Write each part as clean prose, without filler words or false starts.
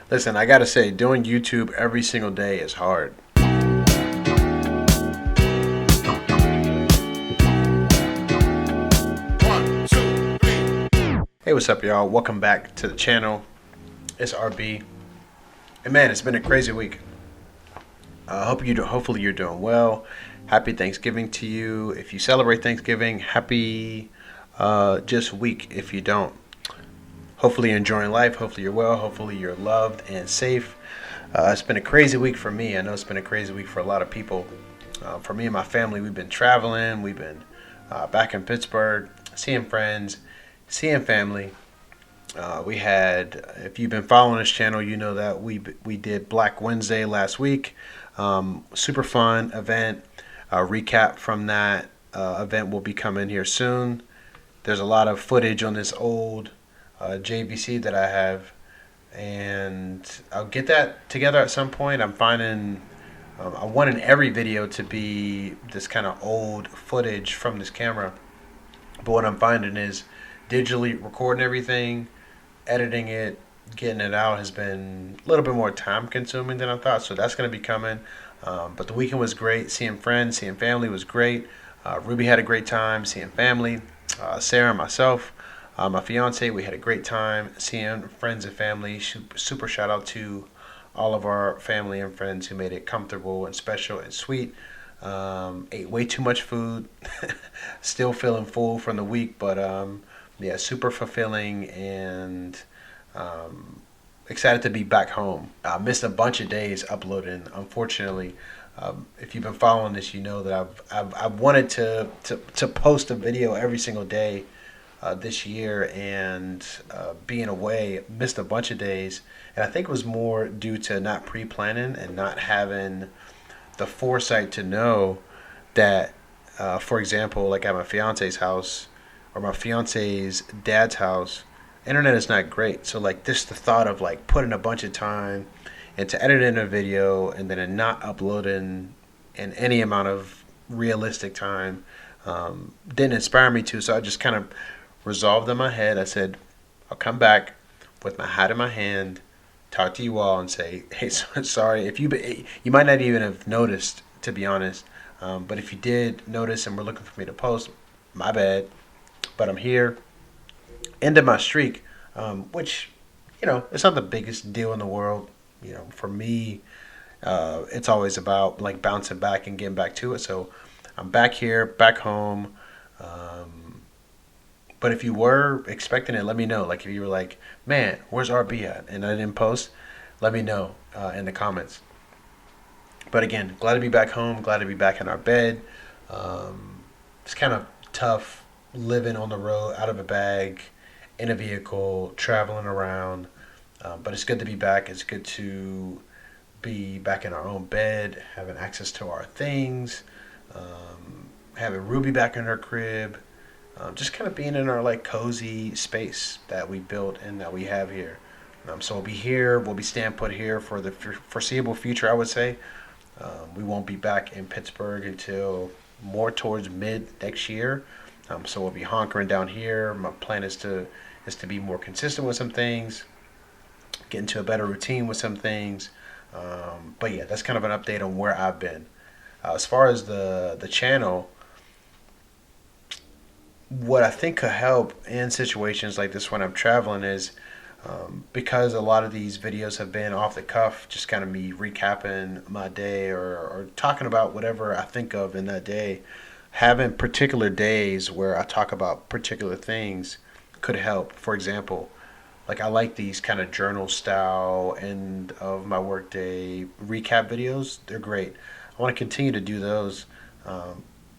Listen, I gotta say, doing YouTube every single day is hard. Hey, what's up, y'all? Welcome back to the channel. It's RB, and man, it's been a crazy week. Hopefully you're doing well. Happy Thanksgiving to you. If you celebrate Thanksgiving, happy just week. If you don't, hopefully you're enjoying life. Hopefully you're well. Hopefully you're loved and safe. It's been a crazy week for me. I know it's been a crazy week for a lot of people. For me and my family, we've been traveling. We've been back in Pittsburgh, seeing friends, seeing family. We had, if you've been following this channel, you know that we did Black Wednesday last week. Super fun event. Recap from that event will be coming here soon. There's a lot of footage on this old JVC that I have, and I'll get that together at some point. I'm finding I want in every video to be this kind of old footage from this camera, but what I'm finding is digitally recording everything, editing it, getting it out has been a little bit more time consuming than I thought. So that's going to be coming. But the weekend was great. Seeing friends, seeing family was great. Ruby had a great time seeing family. Sarah and myself, my fiance, we had a great time seeing friends and family. Super shout out to all of our family and friends who made it comfortable and special and sweet. Ate way too much food. Still feeling full from the week, but yeah, super fulfilling and excited to be back home. I missed a bunch of days uploading, unfortunately. If you've been following this, you know that I've wanted to post a video every single day this year, and being away, missed a bunch of days. And I think it was more due to not pre-planning and not having the foresight to know that, for example, like at my fiance's house or my fiance's dad's house, internet is not great. So like this, the thought of like putting a bunch of time into editing a video and then not uploading in any amount of realistic time didn't inspire me to. So I just kind of resolved in my head. I said, I'll come back with my hat in my hand, talk to you all, and say, hey, sorry if you might not even have noticed, to be honest. But if you did notice and were looking for me to post, my bad. But I'm here. End of my streak, which, it's not the biggest deal in the world. For me, it's always about like bouncing back and getting back to it. So I'm back here, back home. But if you were expecting it, let me know. Like if you were like, man, where's RB at? And I didn't post, let me know in the comments. But again, glad to be back home. Glad to be back in our bed. It's kind of tough living on the road, out of a bag, in a vehicle, traveling around. But it's good to be back. It's good to be back in our own bed, having access to our things, having Ruby back in her crib, just kind of being in our like cozy space that we built and that we have here. So we'll be here. We'll be staying put here for the foreseeable future, I would say. We won't be back in Pittsburgh until more towards mid next year. So we'll be honkering down here. My plan is to be more consistent with some things, get into a better routine with some things. But yeah, that's kind of an update on where I've been. As far as the channel, what I think could help in situations like this when I'm traveling is because a lot of these videos have been off the cuff, just kind of me recapping my day or talking about whatever I think of in that day. Having particular days where I talk about particular things could help. For example, like I like these kind of journal style end of my workday recap videos. They're great. I want to continue to do those,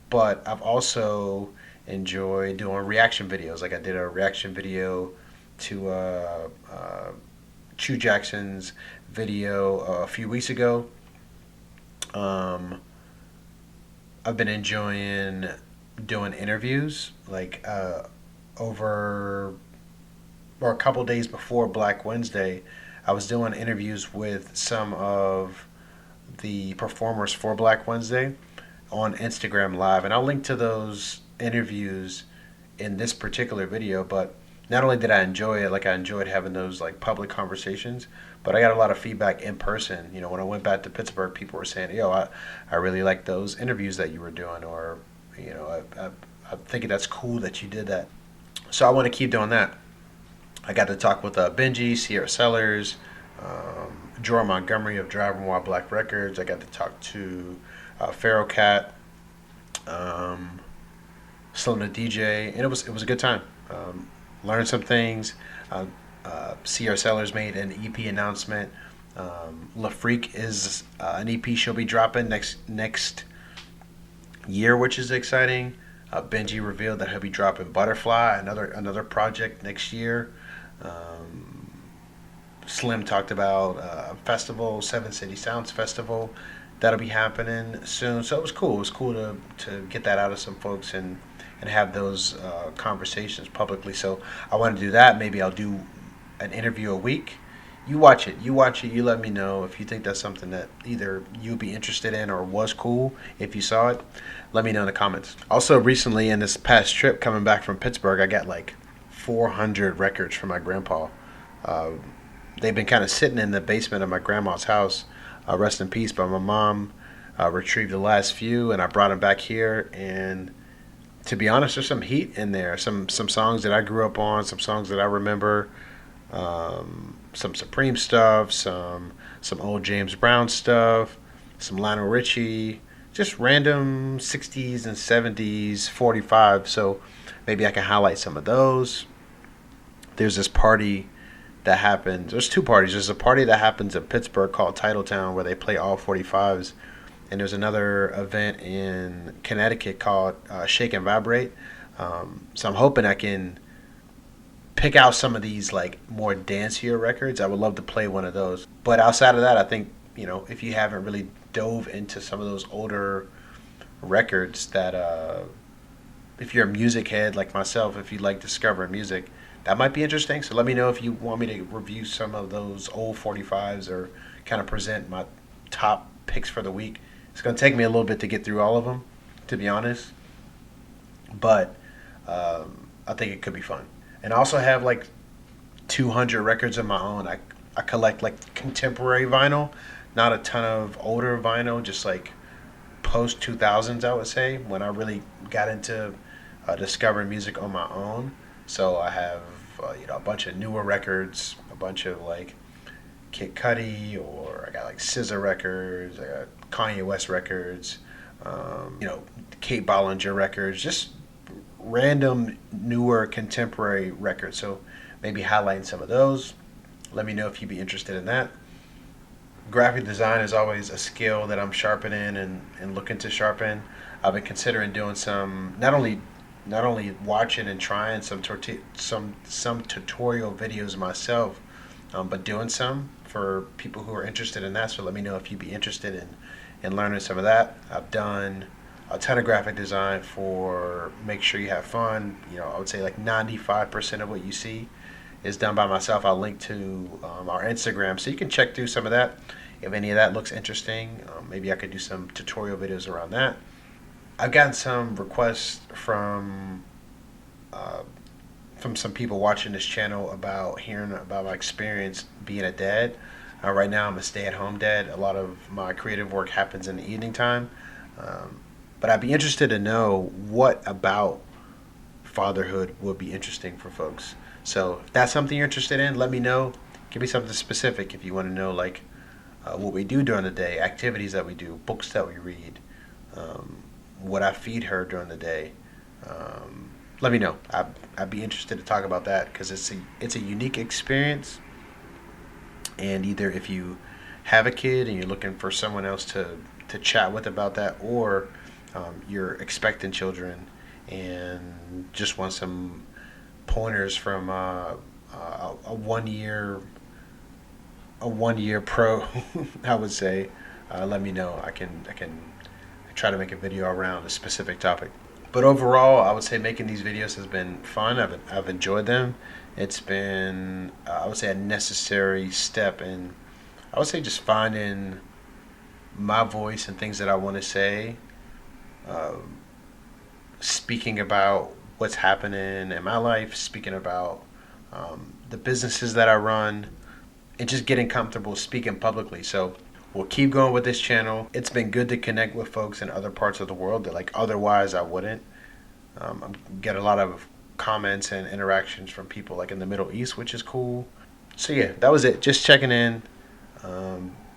but I've also enjoyed doing reaction videos. Like I did a reaction video to Chu Jackson's video a few weeks ago. I've been enjoying doing interviews like over or a couple days before Black Wednesday. I was doing interviews with some of the performers for Black Wednesday on Instagram Live, and I'll link to those interviews in this particular video. But not only did I enjoy it, like I enjoyed having those like public conversations, but I got a lot of feedback in person. You know, when I went back to Pittsburgh, people were saying, "Yo, I really like those interviews that you were doing," or, you know, I'm thinking that's cool that you did that. So I want to keep doing that. I got to talk with Benji, Sierra Sellers, Jorah Montgomery of Drive While Black Records. I got to talk to Pharaoh Cat, um, Slim the DJ, and it was a good time. Learned some things. Uh, Sierra Sellers made an EP announcement. La Freak is an EP she'll be dropping next year, which is exciting. Benji revealed that he'll be dropping Butterfly, another project next year. Um, Slim talked about festival, Seven City Sounds Festival, that'll be happening soon. So it was cool. It was cool to get that out of some folks and have those conversations publicly. So I want to do that. Maybe I'll do an interview a week. You watch it. You watch it. You let me know if you think that's something that either you'd be interested in or was cool. If you saw it, let me know in the comments. Also, recently in this past trip coming back from Pittsburgh, I got like 400 records from my grandpa. Uh, they've been kind of sitting in the basement of my grandma's house. Rest in peace. But my mom retrieved the last few, and I brought them back here. And to be honest, there's some heat in there. Some songs that I grew up on, some songs that I remember, some Supreme stuff, some old James Brown stuff, some Lionel Richie, just random 60s and 70s 45. So maybe I can highlight some of those. There's this party that happens. There's two parties. There's a party that happens in Pittsburgh called Titletown where they play all 45s, and there's another event in Connecticut called Shake and Vibrate. So I'm hoping I can pick out some of these like more dancier records. I would love to play one of those. But outside of that, I think, you know, if you haven't really dove into some of those older records, that if you're a music head like myself, if you like discovering music, that might be interesting. So let me know if you want me to review some of those old 45s or kind of present my top picks for the week. It's going to take me a little bit to get through all of them, to be honest. But I think it could be fun. And I also have like 200 records of my own. I collect like contemporary vinyl, not a ton of older vinyl, just like post 2000s, I would say, when I really got into discovering music on my own. So I have a bunch of newer records, a bunch of like Kid Cudi, or I got like SZA records, I got Kanye West records, Kate Bollinger records, just random newer contemporary records. So maybe highlighting some of those. Let me know if you'd be interested in that. Graphic design is always a skill that I'm sharpening and looking to sharpen. I've been considering doing some, not only watching and trying some tutorial videos myself, but doing some for people who are interested in that. So let me know if you'd be interested in learning some of that. I've done a ton of graphic design for Make Sure You Have Fun. I would say like 95% of what you see is done by myself. I'll link to our Instagram so you can check through some of that. If any of that looks interesting, maybe I could do some tutorial videos around that. I've gotten some requests from some people watching this channel about hearing about my experience being a dad. Right now I'm a stay-at-home dad. A lot of my creative work happens in the evening time. But I'd be interested to know what about fatherhood would be interesting for folks. So if that's something you're interested in, let me know. Give me something specific if you want to know, like what we do during the day, activities that we do, books that we read, what I feed her during the day. Let me know. I'd be interested to talk about that because it's a unique experience. And either if you have a kid and you're looking for someone else to chat with about that, or you're expecting children and just want some pointers from a 1 year pro, I would say, let me know. I can try to make a video around a specific topic. But overall, I would say making these videos has been fun. I've enjoyed them. It's been I would say a necessary step in, I would say, just finding my voice and things that I want to say, speaking about what's happening in my life, speaking about the businesses that I run, and just getting comfortable speaking publicly. So we'll keep going with this channel. It's been good to connect with folks in other parts of the world that like otherwise I wouldn't. I get a lot of comments and interactions from people like in the Middle East, which is cool. So yeah, that was it. Just checking in.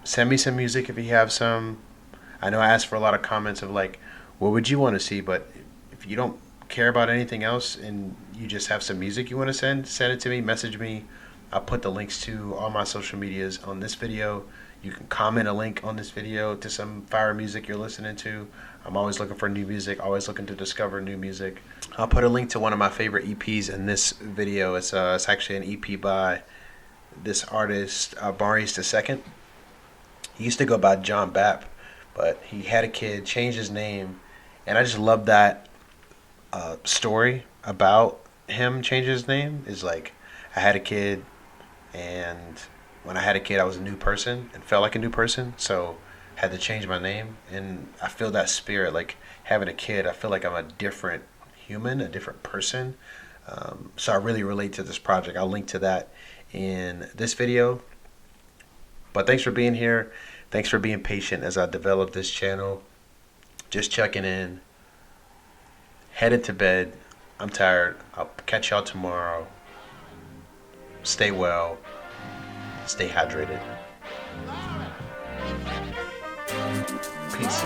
Send me some music if you have some. I know I asked for a lot of comments of like, what would you want to see? But if you don't care about anything else and you just have some music you want to send it to me. Message me. I'll put the links to all my social medias on this video. You can comment a link on this video to some fire music you're listening to. I'm always looking for new music, always looking to discover new music. I'll put a link to one of my favorite EPs in this video. It's actually an EP by this artist, Maurice II. He used to go by John Bapp, but he had a kid, changed his name, and I just love that story about him changing his name. Is like, I had a kid, and when I had a kid, I was a new person and felt like a new person, so had to change my name. And I feel that spirit, like having a kid, I feel like I'm a different human, a different person. So I really relate to this project. I'll link to that in this video. But thanks for being here. Thanks for being patient as I develop this channel. Just checking in. Headed to bed. I'm tired. I'll catch y'all tomorrow. Stay well. Stay hydrated. Peace.